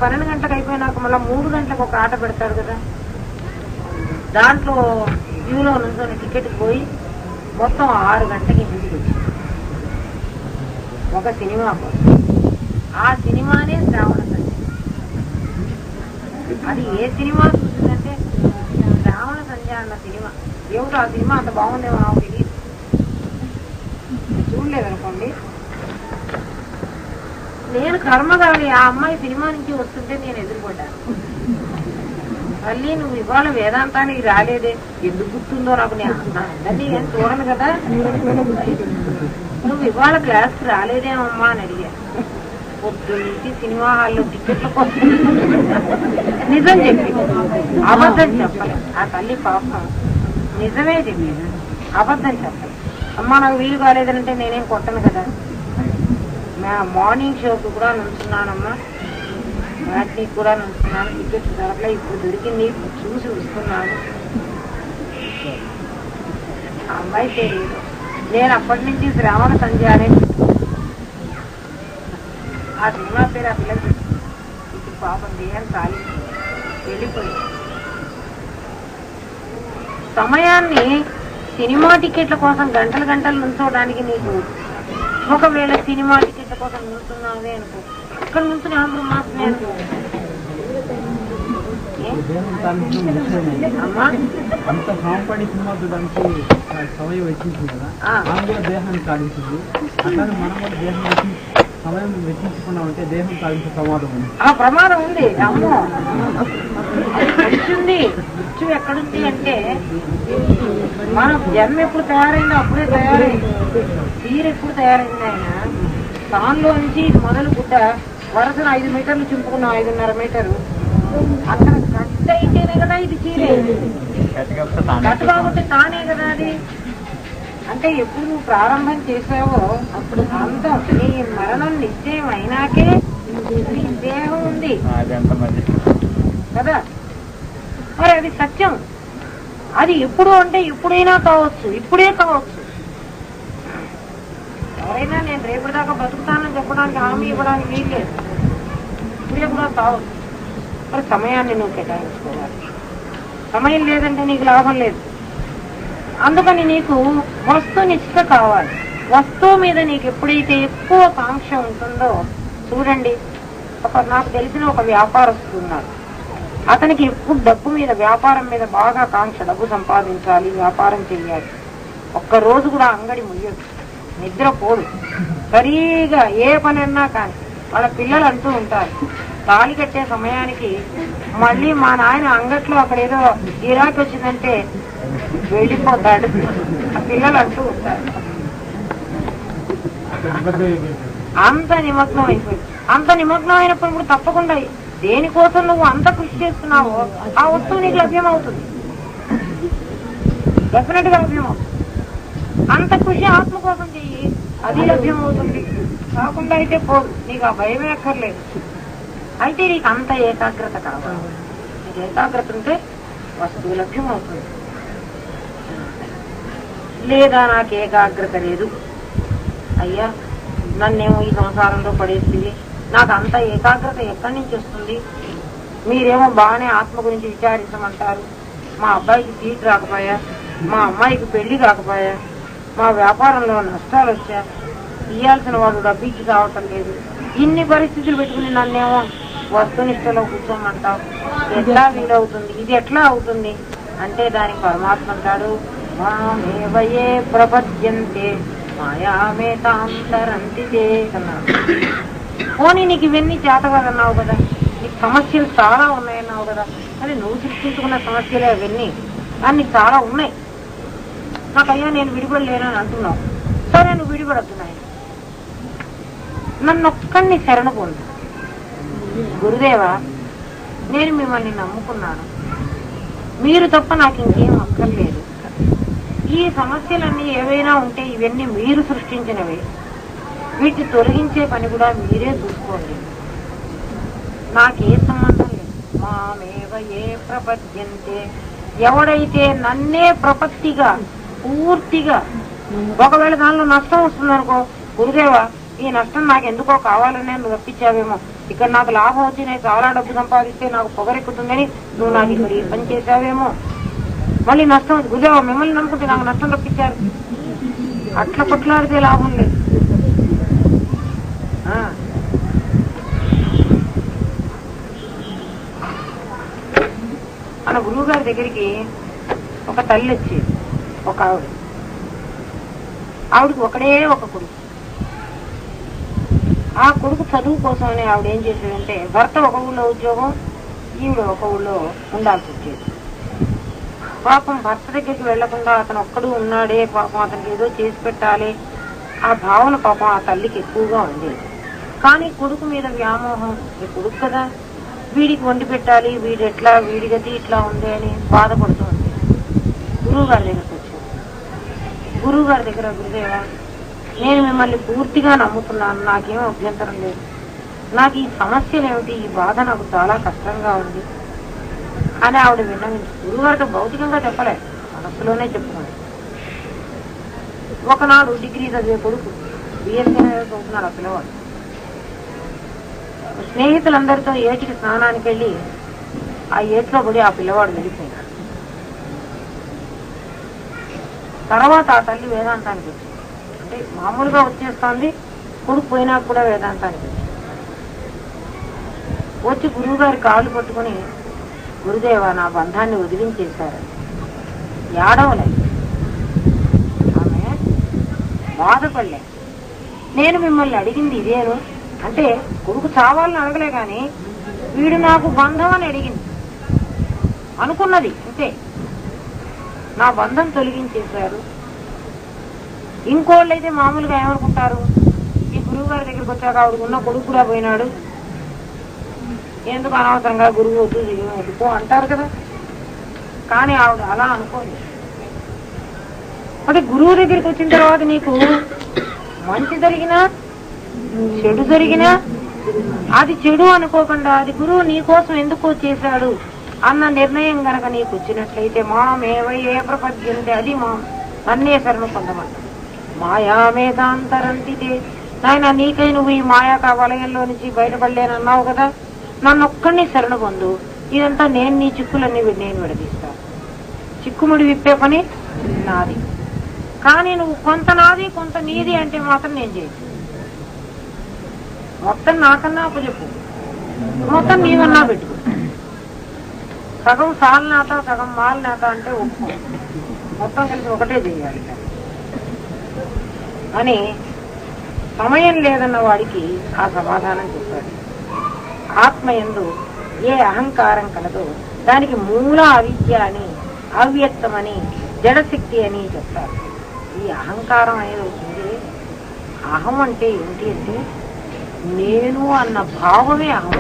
12 గంటలకు అయిపోయినాక మళ్ళీ 3 గంటలకు ఒక ఆట పెడతాడు కదా, దాంట్లో క్యూలో నుంచి టికెట్ పోయి మొత్తం 6 గంటలకి ఇంటికి వచ్చి ఒక సినిమా, ఆ సినిమానే శ్రావణ సంధ్య. అది ఏ సినిమా చూసిందంటే శ్రావణ సంధ్య అన్న సినిమా. ఏమిటో ఆ సినిమా అంత బాగుందేమో నాకు తెలియదు, చూడలేదనుకోండి. నేను కర్మగాలి ఆ అమ్మాయి సినిమా నుంచి వస్తుంటే నేను ఎదురుపడ్డాను. మళ్ళీ నువ్వు ఇవాళ వేదాంతానికి రాలేదే, ఎందుకు గుర్తుందో నాకు, అందరినీ ఏం చూడను కదా, నువ్వు ఇవాళ క్లాస్కి రాలేదేమమ్మా అని అడిగా. పొద్దున్నుంచి సినిమా హాల్లో టికెట్ల కోసం నిజం చెప్పి అబద్ధం చెప్పలేదు ఆ తల్లి. పాపం నిజమే చెప్పింది, అబద్ధం చెప్పలేదు. అమ్మా నాకు వీలు కాలేదంటే నేనేం కొట్టను కదా, మార్నింగ్ షోకి కూడా నుంచున్నానమ్మా, మ్యాట్నీకి కూడా నుంచున్నాను, టికెట్ దొరకలే, ఇప్పుడు దొరికింది చూసి వస్తున్నాను. ఆ అమ్మాయి తెలియదు. నేను అప్పటి నుంచి శ్రావణ సంధ్య అనే ఆ సినిమా పేరు ఆ పిల్లలు ఇప్పుడు పాపం దేహం సాలించి వెళ్ళిపోయింది. సమయాన్ని సినిమా టికెట్ల కోసం గంటలు గంటలు నుంచోడానికి నీకు ఒకవేళ సినిమా టికెట్ల కోసం నుంచున్నావే అనుకో, ఇక్కడ నుంచి అందరూ మాత్రమే అంత కాంపడి సినిమా చూడడానికి సమయం వెచ్చించింది కదా, దేహాన్ని సాధించింది. అట్లానే మనం కూడా దేహం సమయం వెచ్చించకుండా ఉంటే దేహం సాధించే ప్రమాదం ఉంది. ఆ ప్రమాదం ఉంది. అమ్మో వచ్చింది వచ్చు ఎక్కడుంది అంటే మనం జన్మ ఎప్పుడు తయారైందో అప్పుడే తయారైంది, తీరు ఎప్పుడు తయారైంది. ఆయన దానిలో నుంచి మొదలు గుడ్డ వరుసను 5 మీటర్లు చింపుకున్నాం, 5.5 మీటరు. అక్కడ కట్ అయితేనే కదా ఇది చీరే, కట్ కాకుంటే తానే కదా అది. అంటే ఎప్పుడు నువ్వు ప్రారంభం చేసావో అప్పుడు అంతం, నీ మరణం నిశ్చయం అయినాకే నీ దేహం ఉంది కదా. మరి అది సత్యం. అది ఎప్పుడు అంటే ఎప్పుడైనా కావచ్చు, ఇప్పుడే కావచ్చు. ఎవరైనా నేను రేపటిదాకా బతుకుతానని చెప్పడానికి హామీ ఇవ్వడానికి వీల్లేదు, ఇప్పుడే కూడా కావచ్చు. మరి సమయాన్ని నువ్వు కేటాయించుకోవాలి. సమయం లేదంటే నీకు లాభం లేదు. అందుకని నీకు వస్తునిష్ట కావాలి. వస్తువు మీద నీకు ఎప్పుడైతే ఎక్కువ కాంక్ష ఉంటుందో, చూడండి, నాకు తెలిసిన ఒక వ్యాపారస్తుడు ఉన్నారు. అతనికి ఎప్పుడు డబ్బు మీద, వ్యాపారం మీద బాగా కాంక్ష, డబ్బు సంపాదించాలి, వ్యాపారం చెయ్యాలి. ఒక్కరోజు కూడా అంగడి ముయ్యదు, నిద్రపోదు, సరిగా ఏ పని అన్నా. కానీ వాళ్ళ పిల్లలు అంటూ ఉంటారు, తాళి కట్టే సమయానికి మళ్ళీ మా నాయన అంగట్లో అక్కడ ఏదో గిరాకీ వచ్చిందంటే వెళ్ళిపోతాడు. ఆ పిల్లలు అంటూ ఉంటారు. అంత నిమగ్నం అయిపోయింది. అంత నిమగ్నం అయినప్పుడు ఇప్పుడు తప్పకుండా దేనికోసం నువ్వు అంత కృషి చేస్తున్నావో ఆ వస్తువు నీకు లభ్యమవుతుంది, డెఫినెట్ గా లభ్యమవుతుంది. అంత కృషి ఆత్మ కోసం చెయ్యి, అది లభ్యమవుతుంది. కాకుండా అయితే పోదు, నీకు ఆ భయమే అక్కర్లేదు. అయితే నీకు అంత ఏకాగ్రత కావాలి. నీకు ఏకాగ్రత ఉంటే వస్తువు లభ్యమవుతుంది. లేదా నాకు ఏకాగ్రత లేదు, అయ్యా నన్నేమో ఈ సంసారంలో పడేస్తుంది, నాకు అంత ఏకాగ్రత ఎక్కడి నుంచి వస్తుంది? మీరేమో బాగానే ఆత్మ గురించి విచారించమంటారు. మా అబ్బాయికి సీట్ రాకపోయా, మా అమ్మాయికి పెళ్లి కాకపోయా, మా వ్యాపారంలో నష్టాలు వచ్చా, ఇయ్యాల్సిన వాడు డబ్బిచ్చి కావటం లేదు, ఇన్ని పరిస్థితులు పెట్టుకుని నన్నేమో వస్తునిష్టలో కూర్చోమంటావు. ఎట్లా వీలవుతుంది? ఇది ఎట్లా అవుతుంది అంటే దానికి పరమాత్మ అంటాడు, మామేవయే ప్రపద్యంతే మాయామేతాంతరంతితే అన్నాడు. పోనీ నీకు ఇవన్నీ చేతగాదన్నావు కదా, నీకు సమస్యలు చాలా ఉన్నాయన్నావు కదా, కానీ నువ్వు సృష్టించుకున్న సమస్యలే అవన్నీ, కానీ నీకు చాలా ఉన్నాయి. నాకయ్యా నేను విడిపడలేనని అంటున్నావు. సరే నువ్వు విడిపడుతున్నాయి, నన్ను ఒక్కడిని శరణ పొందు. గురుదేవా నేను మిమ్మల్ని నమ్ముకున్నాను, మీరు తప్ప నాకు ఇంకేం అక్కర్లేదు. ఈ సమస్యలన్నీ ఏవైనా ఉంటే ఇవన్నీ మీరు సృష్టించినవే, వీటిని తొలగించే పని కూడా మీరే చూసుకోండి, నాకే సంబంధం లేదు. మామేవ ఏ ప్రపద్యంతే, ఎవడైతే నన్నే ప్రపత్తిగా పూర్తిగా, ఒకవేళ దానిలో నష్టం వస్తుందనుకో, గురుదేవా ఈ నష్టం నాకు ఎందుకో కావాలనే నువ్వు రప్పించావేమో, ఇక్కడ నాకు లాభం వచ్చి నేను చాలా డబ్బు సంపాదిస్తే నాకు పొగరెక్కుతుందని నువ్వు నాకు ఇక్కడ ఈ పని చేశావేమో, మళ్ళీ నష్టం గురుదేవ మిమ్మల్ని నమ్ముకుంటే నాకు నష్టం రప్పించారు. అట్లా కొట్లాడితే లాభం లేదు. మన గురువు గారి దగ్గరికి ఒక తల్లి వచ్చేది, ఒక ఆవిడకి ఒకడే ఒక కొడుకు. ఆ కొడుకు చదువు కోసమని ఆవిడ ఏం చేసేదంటే భర్త ఒక ఊళ్ళో ఉద్యోగం, ఈవిడ ఒక ఊళ్ళో ఉండాల్సి వచ్చేది. పాపం భర్త దగ్గరికి వెళ్లకుండా అతను ఒక్కడు ఉన్నాడే, పాపం అతనికి ఏదో చేసి పెట్టాలి ఆ భావన పాపం ఆ తల్లికి ఎక్కువగా ఉండేది. కానీ కొడుకు మీద వ్యామోహం, కొడుకు కదా వీడికి వండి పెట్టాలి, వీడెట్లా వీడి గతి ఇట్లా ఉంది అని బాధపడుతూ ఉంది. గురువు గారి దగ్గరకు వచ్చాడు. గురువు గారి దగ్గర గురుదేవ నేను మిమ్మల్ని పూర్తిగా నమ్ముతున్నాను, నాకేం అభ్యంతరం లేదు, నాకు ఈ సమస్యలు ఏమిటి, ఈ బాధ నాకు చాలా కష్టంగా ఉంది అని ఆవిడ విన్నవించి గురువుగారితో భౌతికంగా చెప్పలేదు, మనస్సులోనే చెప్పుకున్నాడు. ఒకనాడు డిగ్రీ చదివే కొడుకు బిఎస్సీ చదువుతున్నాడు. ఆ పిల్లవాడు స్నేహితులందరితో ఏటికి స్నానానికి వెళ్ళి ఆ ఏట్లో పడి ఆ పిల్లవాడు వెళ్ళిపోయినాడు. తర్వాత ఆ తల్లి వేదాంతానికి వచ్చింది. అంటే మామూలుగా వచ్చేస్తోంది, కొడుకు పోయినా కూడా వేదాంతానికి వచ్చింది. వచ్చి గురువు గారి కాళ్ళు పట్టుకుని గురుదేవ నా బంధాన్ని వదిలించేశారని ఏడవలే, ఆమె బాధపడలే. నేను మిమ్మల్ని అడిగింది ఇదేను అంటే కొడుకు చావాలని అడగలే కానీ వీడు నాకు బంధం అని అడిగింది అనుకున్నది అంతే. నా బంధం తొలగించేశారు. ఇంకోళ్ళైతే మామూలుగా ఏమనుకుంటారు, ఈ గురువు గారి దగ్గరికి వచ్చాక ఆవిడకున్న కొడుకు కూడా పోయినాడు, ఎందుకు అనవసరంగా గురువు వద్దు వద్దుకో అంటారు కదా. కానీ ఆవిడ అలా అనుకోండి. అంటే గురువు దగ్గరికి వచ్చిన తర్వాత నీకు మంచి జరిగినా చెడు జరిగినా అది చెడు అనుకోకుండా అది గురువు నీ కోసం ఎందుకో చేశాడు అన్న నిర్ణయం గనక నీకు వచ్చినట్లయితే మామేవయ్యే ప్రపద్యంతే అది మా నన్నే శరణు పొందమంట. మాయామేదాంతరంతితే నాయన నీకై నువ్వు ఈ మాయాక వలయంలో నుంచి బయటపడలేనన్నావు కదా, నన్నొక్కడిని శరణు పొందు, ఇదంతా నేను నీ చిక్కులన్నీ నేను విడదీస్తాను. చిక్కుముడి విప్పే పని నాది, కానీ నువ్వు కొంత నాది కొంత నీది అంటే మాత్రం నేను చేయను. మొత్తం నాకన్నా అప్పచెప్పు, మొత్తం నీవన్నా పెట్టుకో, సగం సాల్ నాత సగం మాల్ నాత అంటే ఒప్పుకో, మొత్తం కలిసి ఒకటే చేయాలి అని సమయం లేదన్న వాడికి ఆ సమాధానం చెప్పాడు. ఆత్మయందు ఏ అహంకారం కలదో దానికి మూల అవిద్య అని, అవ్యక్తమని, జడశక్తి అని చెప్తారు. ఈ అహంకారం అనేది అవుతుంది. అహం అంటే ఏంటి అంటే నేను అన్న భావమే అహం.